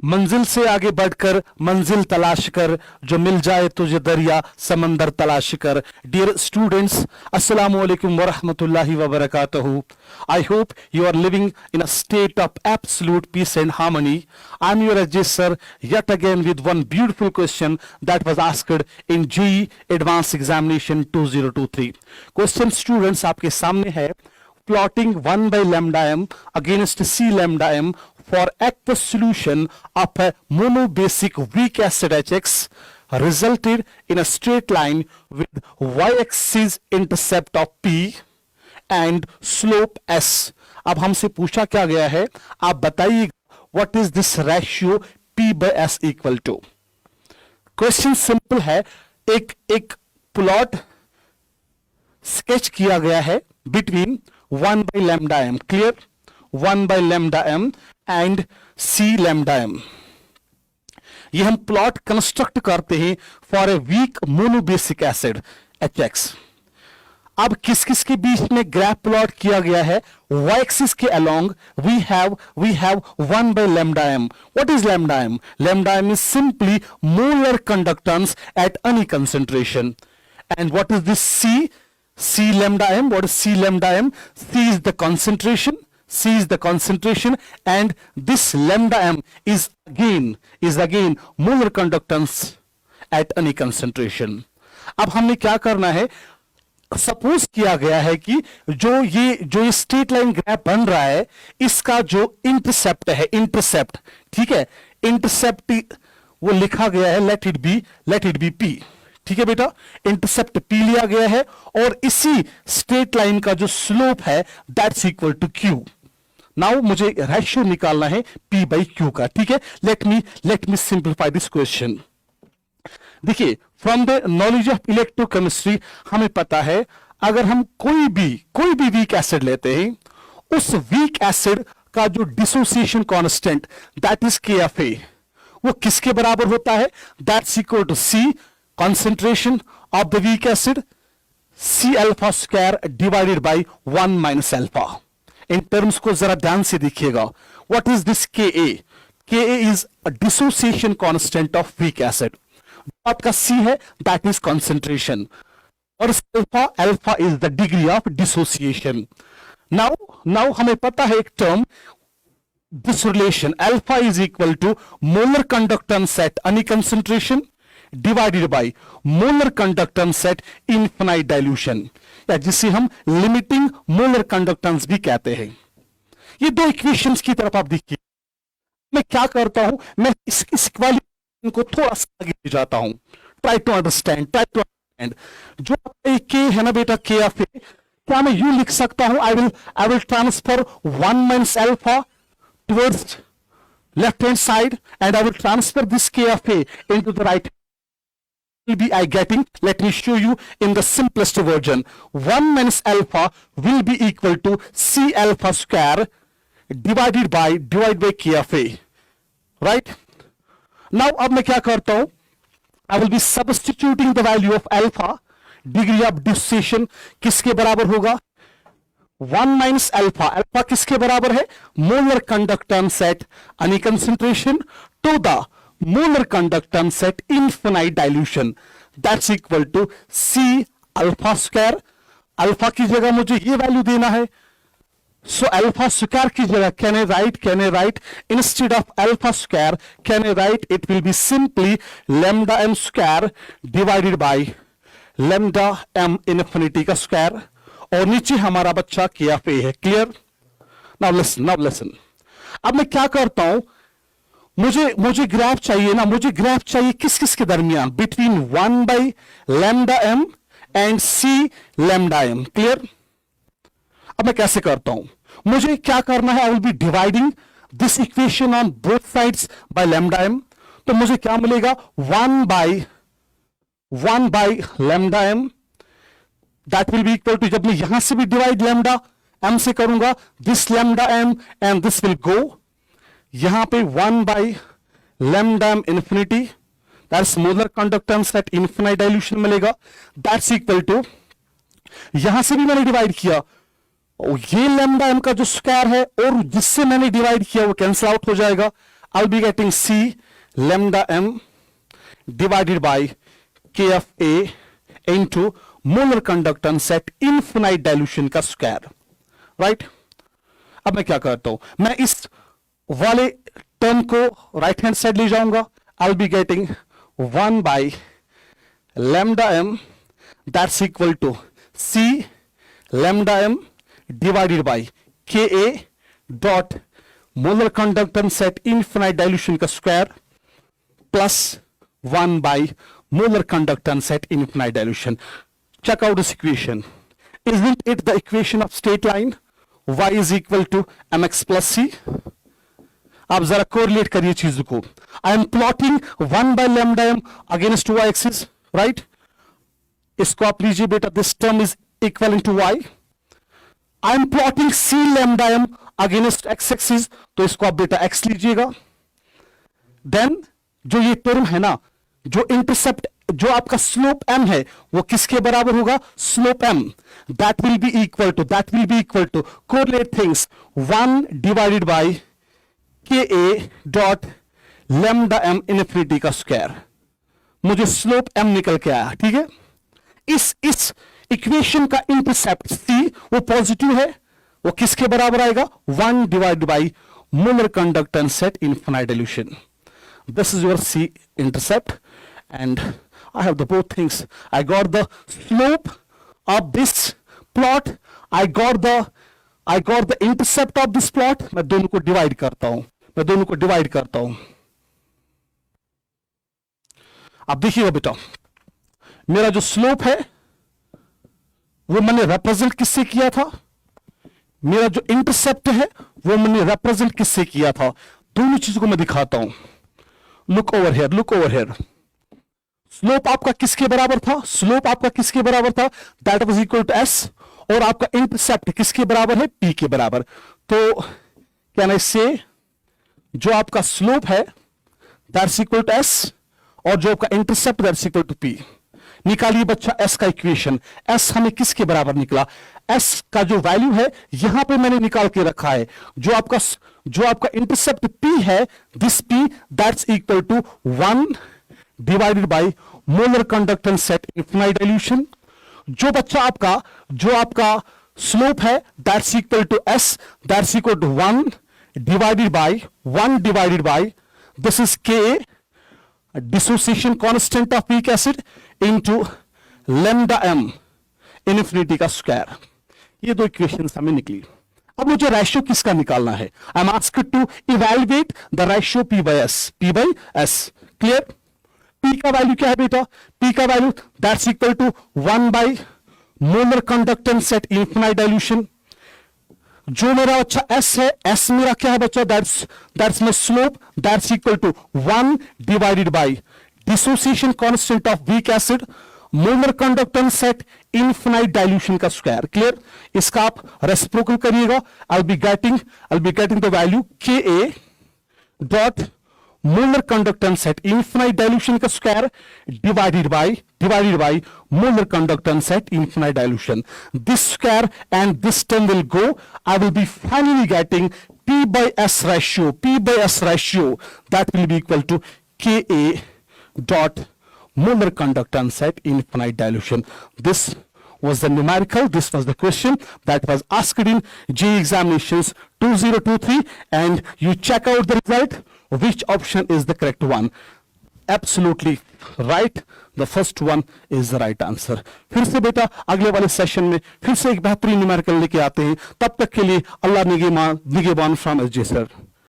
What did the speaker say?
मंजिल से आगे बढ़कर मंजिल तलाश कर, जो मिल जाए तुझे दरिया समंदर तलाश कर। डियर स्टूडेंट्स, अस्सलामु अलैकुम व रहमतुल्लाहि व बरकातहू। I hope you are living in a state of absolute peace and harmony. I am your Ajay sir, yet again with one beautiful question that was asked in JEE Advanced Examination 2023. Question students आपके सामने है, plotting 1 by lambda m against C lambda m for aqueous solution of a monobasic weak acid HX resulted in a straight line with y-axis intercept of P and slope S. अब हमसे पूछा क्या गया है, आप बताइए what is this ratio P by S equal to. Question simple है, एक प्लॉट स्केच किया गया है between 1 by lambda m, clear, 1 by lambda m and C lambda m. ये हम प्लॉट कंस्ट्रक्ट करते हैं for a weak monobasic acid HX. अब किस किस के बीच में ग्राफ प्लॉट किया गया है, y एक्सिस के along we have 1 by lambda m. What is lambda m? Lambda m is simply molar conductance at any concentration. And what is this C? C lambda m. What is C lambda m? C is the concentration. C is the concentration, and this lambda m is again molar conductance at any concentration. अब हमने क्या करना है, suppose किया गया है कि जो ये स्ट्रेट लाइन ग्राफ बन रहा है, इसका जो इंटरसेप्ट है, इंटरसेप्ट, ठीक है, इंटरसेप्ट वो लिखा गया है लेट इट बी P, ठीक है बेटा, इंटरसेप्ट P लिया गया है, और इसी स्ट्रेट लाइन का जो स्लोप है that's equal to Q. Now मुझे रेशियो निकालना है P by Q का, ठीक है. Let me simplify this question. देखिए, from the knowledge of electrochemistry हमें पता है, अगर हम कोई भी वीक एसिड लेते हैं, उस वीक एसिड का जो dissociation constant that is KFA, वो किसके बराबर होता है, that's equal to C concentration of the weak acid C alpha square divided by 1 minus alpha. In terms को जरा ध्यान से देखिएगा. What is this KA? KA is a dissociation constant of weak acid. आपका C है that is concentration, और alpha is the degree of dissociation. Now हमें पता है एक term, this relation alpha is equal to molar conductance at any concentration divided by molar conductance at infinite dilution, या जिसे हम लिमिटिंग मोलर कंडक्टेंस भी कहते हैं. ये दो इक्वेशंस की तरफ आप देखिए. मैं क्या करता हूं, मैं इस इक्वेशन को थोड़ा सा आगे ले जाता हूं. Try to understand. जो K है ना बेटा, KFA, क्या मैं यू लिख सकता हूं, I will transfer 1 minus alpha towards left hand side, and I will transfer this KFA into the right. Will be I getting, let me show you in the simplest version. 1 minus alpha will be equal to C alpha square divided by KFA, right? Now अब मैं क्या करता हूं, I will be substituting the value of alpha. Degree of dissociation किसके बराबर होगा, 1 minus alpha. Alpha किसके बराबर है, molar conductance at any concentration to the molar conductance at infinite dilution, that's equal to C alpha square. Alpha की जगह मुझे ये वैल्यू देना है, सो अल्फा स्क्वायर की जगह can I right instead of alpha square, can I right it will be simply lambda m square divided bye lambda m infinity का square, और नीचे हमारा बच्चा KFA है. क्लियर? Now listen. अब मैं क्या करता हूं, मुझे ग्राफ चाहिए ना, मुझे ग्राफ चाहिए किस के दरमियान, between 1 by lambda m and C lambda m. Clear? अब मैं कैसे करता हूं, मुझे क्या करना है, आई will B dividing this equation on both sides by lambda m. तो मुझे क्या मिलेगा, 1 by lambda m that will be equal to, जब मैं यहां से भी डिवाइड lambda m से करूंगा, this lambda m and this will go, यहां पे 1 by lambda m infinity, that's molar conductance at infinite dilution मिलेगा, दैट्स इक्वल टू, यहां से भी मैंने डिवाइड किया, ये lambda m का जो स्क्वायर है और जिससे मैंने डिवाइड किया वो कैंसिल आउट हो जाएगा. I'll be getting C lambda m divided by KFA into molar conductance at infinite dilution का स्क्वायर, राइट। अब मैं क्या करता हूं, मैं इस वाले टर्म को राइट हैंड साइड ले जाऊंगा। I will be getting 1 by lambda M that's equal to C lambda M divided by KA dot molar conductance at infinite dilution का square plus 1 by molar conductance at infinite dilution. Check out this equation. Isn't it the equation of straight line? Y is equal to mx plus c. आप जरा correlate करिए चीजों को। I'm plotting 1 by lambda M against y axis, right. इसको आप लीजिए बेटा, this term is equal to y. I'm plotting c lambda M against x axis, तो इसको आप बेटा x लीजिएगा। देन जो ये टर्म है ना, जो इंटरसेप्ट, जो आपका स्लोप m है, वो किसके बराबर होगा? Slope m. That will be equal to correlate things 1 divided by KA dot lambda m infinity का स्क्वायर। मुझे स्लोप m निकल के आया, ठीक है। इस इक्वेशन का इंटरसेप्ट c वो पॉजिटिव है, वो किसके बराबर आएगा? 1 divided by molar conductance at infinite dilution. This is your C intercept, and I have the both things. I got the slope of this plot. I got the intercept of this plot. मैं दोनों को divide करता हूं, अब देखिएगा बेटा, मेरा जो स्लोप है वो मैंने रिप्रेजेंट किससे किया था, मेरा जो इंटरसेप्ट है वो मैंने रिप्रेजेंट किससे किया था। दोनों चीजों को मैं दिखाता हूं। लुक ओवर हियर, स्लोप आपका किसके बराबर था? That was equal to S, और आपका इंटरसेप्ट किसके बराबर है? P के बराबर। तो कैन आई से जो आपका स्लोप है दैट्स इक्वल टू S, और जो आपका intercept that's equal to P। निकालिए बच्चा S का इक्वेशन। S हमें किसके बराबर निकला? S का जो वैल्यू है यहां पे मैंने निकाल के रखा है। जो आपका इंटरसेप्ट P है, this P that's equal to 1 divided by molar conductance at infinite dilution. जो आपका स्लोप है that's equal to S, that's equal to 1 divided by this is Ka, dissociation constant of weak acid, into lambda m infinity का square. ये दो equations हमें निकली। अब मुझे रेशियो किसका निकालना है? I'm asked to evaluate the ratio P by S। Clear? P का वैल्यू क्या है बेटा? P का value that's equal to 1 by molar conductance at infinite dilution. जो मेरा बच्चा S है, S मेरा क्या है बच्चा? That's my slope, that's equal to 1 divided by dissociation constant of weak acid, molar conductance at infinite dilution का स्क्वायर। क्लियर? इसका आप रेसिप्रोकल करिएगा। I be getting the value Ka dot molar conductance at infinite dilution का square divided by molar conductance at infinite dilution. This square and this term will go. I will be finally getting P by S ratio that will be equal to Ka dot molar conductance at infinite dilution. This was the numerical, this was the question that was asked in JEE examinations 2023, and you check out the result, which option is the correct one. Absolutely right, the first one is the right answer. फिर से बेटा अगले वाले session में फिर से एक बेहतरीन न्यूमेरिकल लेके आते हैं। तब तक के लिए अल्लाह निगहबान फ्रॉम SJ सर।